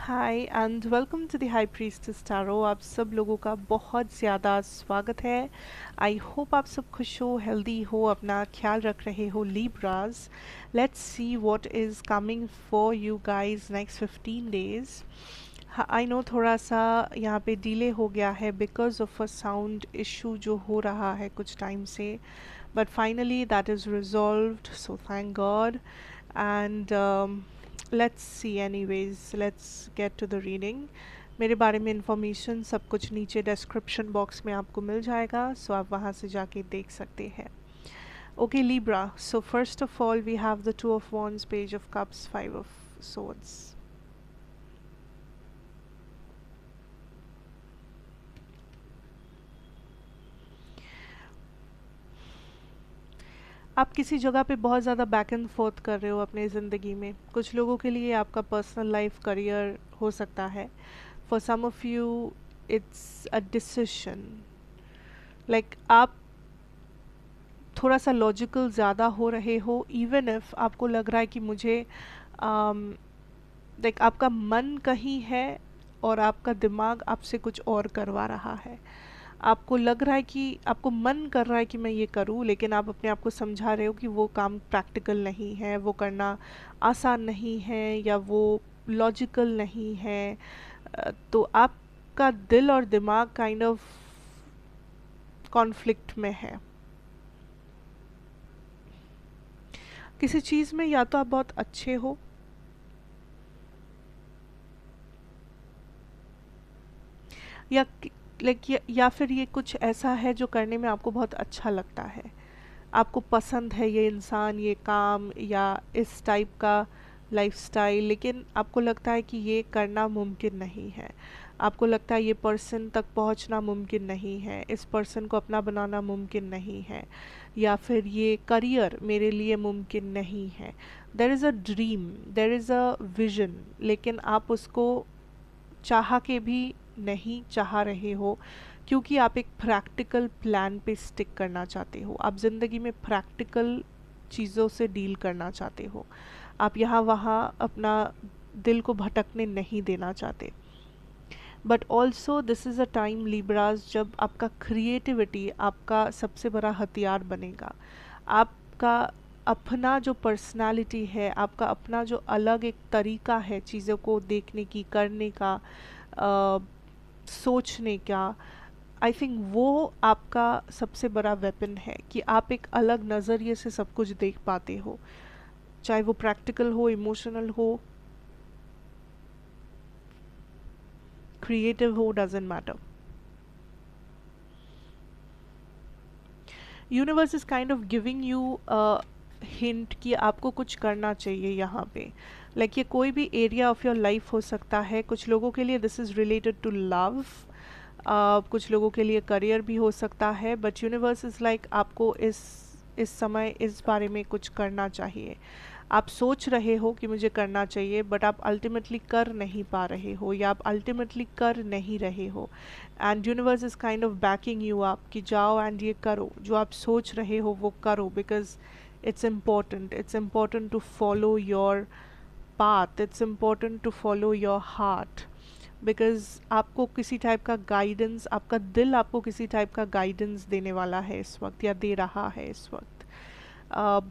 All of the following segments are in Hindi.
Hi and welcome to the high priestess tarot. आप सब लोगों का बहुत ज़्यादा स्वागत है। आई होप आप सब खुश हो, हेल्दी हो, अपना ख्याल रख रहे हो Libras. Let's see what is coming for you guys next 15 days. I know थोड़ा सा यहाँ पे डिले हो गया है because of a sound issue जो हो रहा है कुछ टाइम से, but finally that is resolved, so thank God. And let's see anyways, let's get to the reading. मेरे बारे में इंफॉर्मेशन सब कुछ नीचे डिस्क्रिप्शन बॉक्स में आपको मिल जाएगा, सो आप वहाँ से जाके देख सकते हैं। Okay Libra, so first of all we have the two of wands, page of cups, five of swords. आप किसी जगह पे बहुत ज़्यादा बैक एंड फोर्थ कर रहे हो अपने ज़िंदगी में। कुछ लोगों के लिए आपका पर्सनल लाइफ करियर हो सकता है। For some of you it's a decision, like आप थोड़ा सा लॉजिकल ज़्यादा हो रहे हो, इवन इफ आपको लग रहा है कि मुझे लाइक आपका मन कहीं है और आपका दिमाग आपसे कुछ और करवा रहा है। आपको लग रहा है कि आपको मन कर रहा है कि मैं ये करूं, लेकिन आप अपने आप को समझा रहे हो कि वो काम प्रैक्टिकल नहीं है, वो करना आसान नहीं है, या वो लॉजिकल नहीं है। तो आपका दिल और दिमाग काइंड ऑफ कॉन्फ्लिक्ट में है किसी चीज़ में। या तो आप बहुत अच्छे हो, या लाइक या फिर ये कुछ ऐसा है जो करने में आपको बहुत अच्छा लगता है, आपको पसंद है ये इंसान, ये काम, या इस टाइप का लाइफस्टाइल, लेकिन आपको लगता है कि ये करना मुमकिन नहीं है। आपको लगता है ये पर्सन तक पहुंचना मुमकिन नहीं है, इस पर्सन को अपना बनाना मुमकिन नहीं है, या फिर ये करियर मेरे लिए मुमकिन नहीं है। There is a dream, there is a vision, लेकिन आप उसको चाह के भी नहीं चाह रहे हो, क्योंकि आप एक प्रैक्टिकल प्लान पे स्टिक करना चाहते हो। आप ज़िंदगी में प्रैक्टिकल चीज़ों से डील करना चाहते हो। आप यहाँ वहाँ अपना दिल को भटकने नहीं देना चाहते। But also this is a time Libras जब आपका क्रिएटिविटी आपका सबसे बड़ा हथियार बनेगा। आपका अपना जो पर्सनालिटी है, आपका अपना जो अलग एक तरीका है चीज़ों को देखने की, करने का, सोचने का, आई थिंक वो आपका सबसे बड़ा वेपन है कि आप एक अलग नज़रिए से सब कुछ देख पाते हो, चाहे वो प्रैक्टिकल हो, इमोशनल हो, क्रिएटिव हो, doesn't matter. Universe is kind of giving you a hint कि आपको कुछ करना चाहिए यहाँ पे। लाइक ये कोई भी एरिया ऑफ योर लाइफ हो सकता है। कुछ लोगों के लिए this is related to love, कुछ लोगों के लिए करियर भी हो सकता है, बट यूनिवर्स इज़ लाइक आपको इस समय इस बारे में कुछ करना चाहिए। आप सोच रहे हो कि मुझे करना चाहिए, बट आप अल्टीमेटली कर नहीं पा रहे हो, या आप अल्टीमेटली कर नहीं रहे हो। And universe is kind of backing you up कि जाओ एंड ये करो, जो आप सोच रहे हो वो करो, because it's important to follow your path, it's important to follow your heart, because आपको किसी टाइप का गाइडेंस, आपका दिल आपको किसी टाइप का गाइडेंस देने वाला है इस वक्त, या दे रहा है इस वक्त।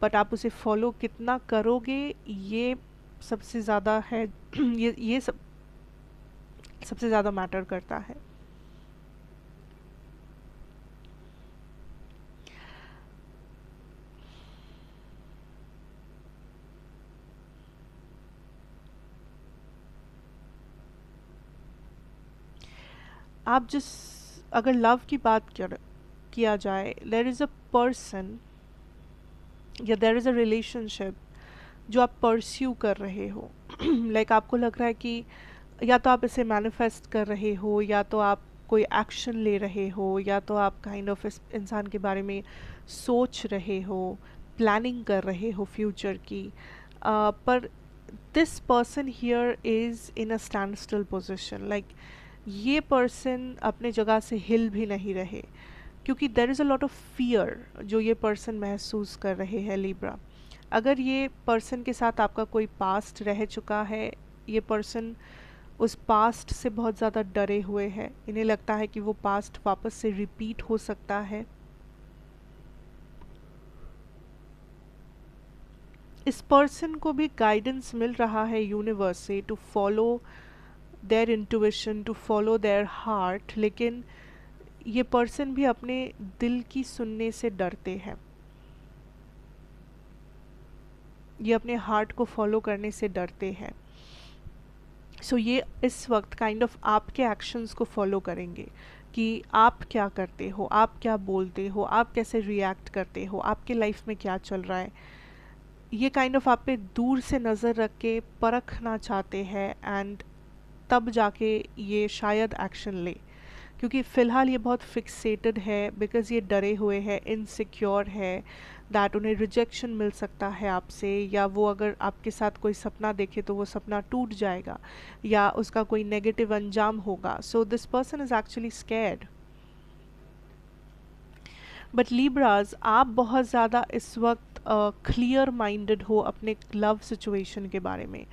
बट आप उसे फॉलो कितना करोगे, ये सबसे ज़्यादा है। ये सबसे ज़्यादा मैटर करता है। आप जिस अगर लव की बात किया जाए, देर इज़ अ पर्सन या देर इज़ अ रिलेशनशिप जो आप परस्यू कर रहे हो। लाइक आपको लग रहा है कि या तो आप इसे मैनिफेस्ट कर रहे हो, या तो आप कोई एक्शन ले रहे हो, या तो आप काइंड ऑफ इस इंसान के बारे में सोच रहे हो, प्लानिंग कर रहे हो फ्यूचर की। पर this person here is in a stand still position. Like ये पर्सन अपने जगह से हिल भी नहीं रहे, क्योंकि there is a lot of fear जो ये पर्सन महसूस कर रहे हैं लिब्रा। अगर ये पर्सन के साथ आपका कोई पास्ट रह चुका है, ये पर्सन उस पास्ट से बहुत ज़्यादा डरे हुए हैं, इन्हें लगता है कि वो पास्ट वापस से रिपीट हो सकता है। इस पर्सन को भी गाइडेंस मिल रहा है यूनिवर्स से to follow their intuition, to follow their heart, लेकिन ये पर्सन भी अपने दिल की सुनने से डरते हैं, ये अपने हार्ट को फॉलो करने से डरते हैं। सो ये इस वक्त काइंड ऑफ आपके एक्शंस को फॉलो करेंगे कि आप क्या करते हो, आप क्या बोलते हो, आप कैसे रिएक्ट करते हो, आपके लाइफ में क्या चल रहा है। ये काइंड ऑफ आप पे दूर से नज़र रख के परखना चाहते हैं, एंड तब जाके ये शायद एक्शन ले, क्योंकि फ़िलहाल ये बहुत फिक्सेटेड है, बिकॉज़ ये डरे हुए हैं, इनसिक्योर है दैट उन्हें रिजेक्शन मिल सकता है आपसे, या वो अगर आपके साथ कोई सपना देखे तो वो सपना टूट जाएगा, या उसका कोई नेगेटिव अंजाम होगा। So this person is actually scared. But Libras, आप बहुत ज़्यादा इस वक्त क्लियर माइंडेड हो अपने लव सिचुएशन के बारे में।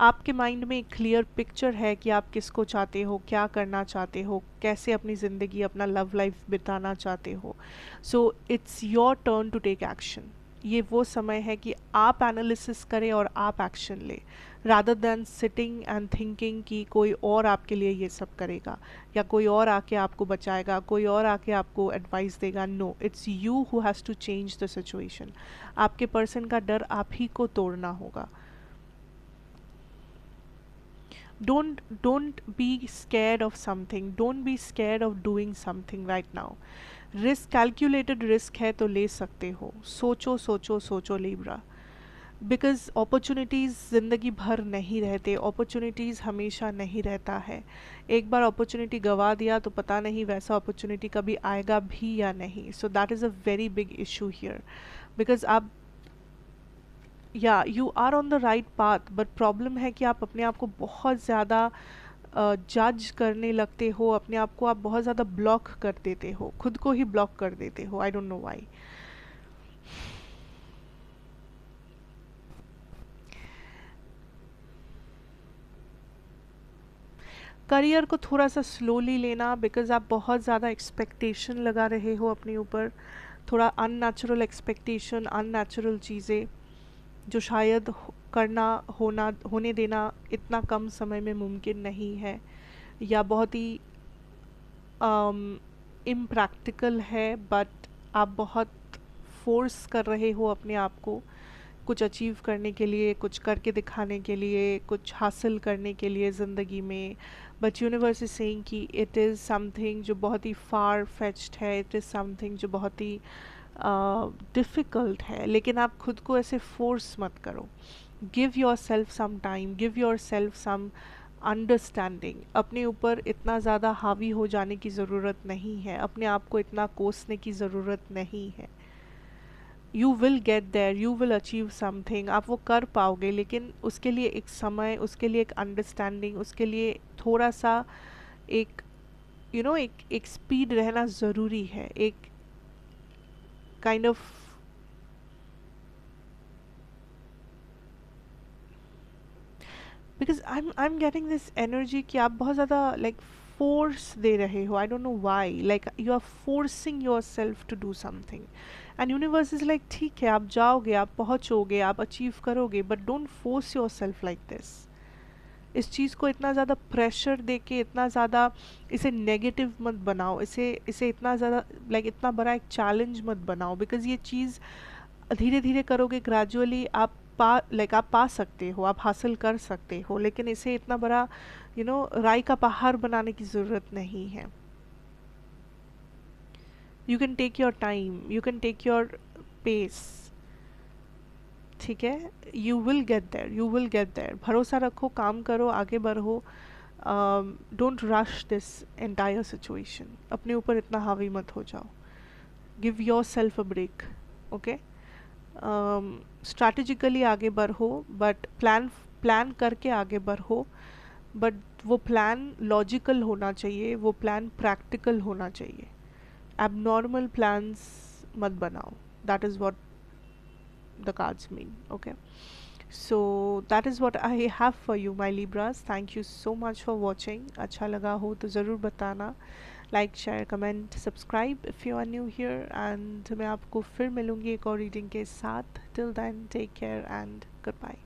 आपके माइंड में एक क्लियर पिक्चर है कि आप किसको चाहते हो, क्या करना चाहते हो, कैसे अपनी ज़िंदगी, अपना लव लाइफ बिताना चाहते हो। So it's your turn to take action. ये वो समय है कि आप एनालिसिस करें और आप एक्शन लें, rather than sitting and thinking कि कोई और आपके लिए ये सब करेगा, या कोई और आके आपको बचाएगा, कोई और आके आपको एडवाइस देगा। No, it's you who has to change the situation. आपके पर्सन का डर आप ही को तोड़ना होगा। Don't be scared of something, don't be scared of doing something right now. Risk, calculated risk है तो ले सकते हो। सोचो सोचो सोचो लीब्रा, बिकॉज अपॉर्चुनिटीज़ ज़िंदगी भर नहीं रहते, अपॉर्चुनिटीज़ हमेशा नहीं रहता है। एक बार अपॉर्चुनिटी गवा दिया तो पता नहीं वैसा अपॉर्चुनिटी कभी आएगा भी या नहीं। So that is a very big issue here, because आप, या you are on the right path, but problem है कि आप अपने आप को बहुत ज़्यादा जज करने लगते हो, अपने आप को आप बहुत ज़्यादा ब्लॉक कर देते हो, खुद को ही ब्लॉक कर देते हो। I don't know why. Career को थोड़ा सा स्लोली लेना, बिकॉज आप बहुत ज़्यादा एक्सपेक्टेशन लगा रहे हो अपने ऊपर, थोड़ा अननेचुरल एक्सपेक्टेशन, अननेचुरल चीज़ें जो शायद होने देना इतना कम समय में मुमकिन नहीं है, या बहुत ही इम्प्रैक्टिकल है। बट आप बहुत फोर्स कर रहे हो अपने आप को कुछ अचीव करने के लिए, कुछ करके दिखाने के लिए, कुछ हासिल करने के लिए ज़िंदगी में। बट यूनिवर्स इज सेइंग कि इट इज़ समथिंग जो बहुत ही फार फेच्ड है, इट इज़ समथिंग जो बहुत ही डिफ़िकल्ट है, लेकिन आप खुद को ऐसे फोर्स मत करो। Give yourself some time, give yourself some understanding. अपने ऊपर इतना ज़्यादा हावी हो जाने की ज़रूरत नहीं है, अपने आप को इतना कोसने की ज़रूरत नहीं है। You will get there, you will achieve something, आप वो कर पाओगे, लेकिन उसके लिए एक समय, उसके लिए एक अंडरस्टैंडिंग, उसके लिए थोड़ा सा एक एक स्पीड रहना ज़रूरी है, एक kind of because I am getting this energy कि आप बहुत ज़्यादा लाइक फोर्स दे रहे हो। I don't know why, like you are forcing yourself to do something, and universe is like ठीक है, आप जाओगे, आप पहुँचोगे, आप अचीव करोगे, but don't force yourself like this. इस चीज़ को इतना ज़्यादा प्रेशर दे के, इतना ज़्यादा इसे नेगेटिव मत बनाओ, इसे इतना ज़्यादा लाइक इतना बड़ा एक चैलेंज मत बनाओ, बिकॉज ये चीज़ धीरे धीरे करोगे, ग्रेजुअली आप आप पा सकते हो, आप हासिल कर सकते हो, लेकिन इसे इतना बड़ा राई का पहाड़ बनाने की ज़रूरत नहीं है। You can take your time, you can take your pace, ठीक है। You will get there, you will get there. भरोसा रखो, काम करो, आगे बढ़ो। Don't rush this entire situation, अपने ऊपर इतना हावी मत हो जाओ। Give yourself a break, okay. Strategically आगे बढ़ो, बट प्लान करके आगे बढ़ो, बट वो प्लान लॉजिकल होना चाहिए, वो प्लान प्रैक्टिकल होना चाहिए। एबनॉर्मल प्लान्स मत बनाओ, that is what the cards mean, okay। So that is what I have for you my Libras. Thank you so much for watching. अच्छा लगा हो तो ज़रूर बताना, like share comment subscribe if you are new here, and मैं आपको फिर मिलूँगी एक और रीडिंग के साथ। Till then take care and good bye.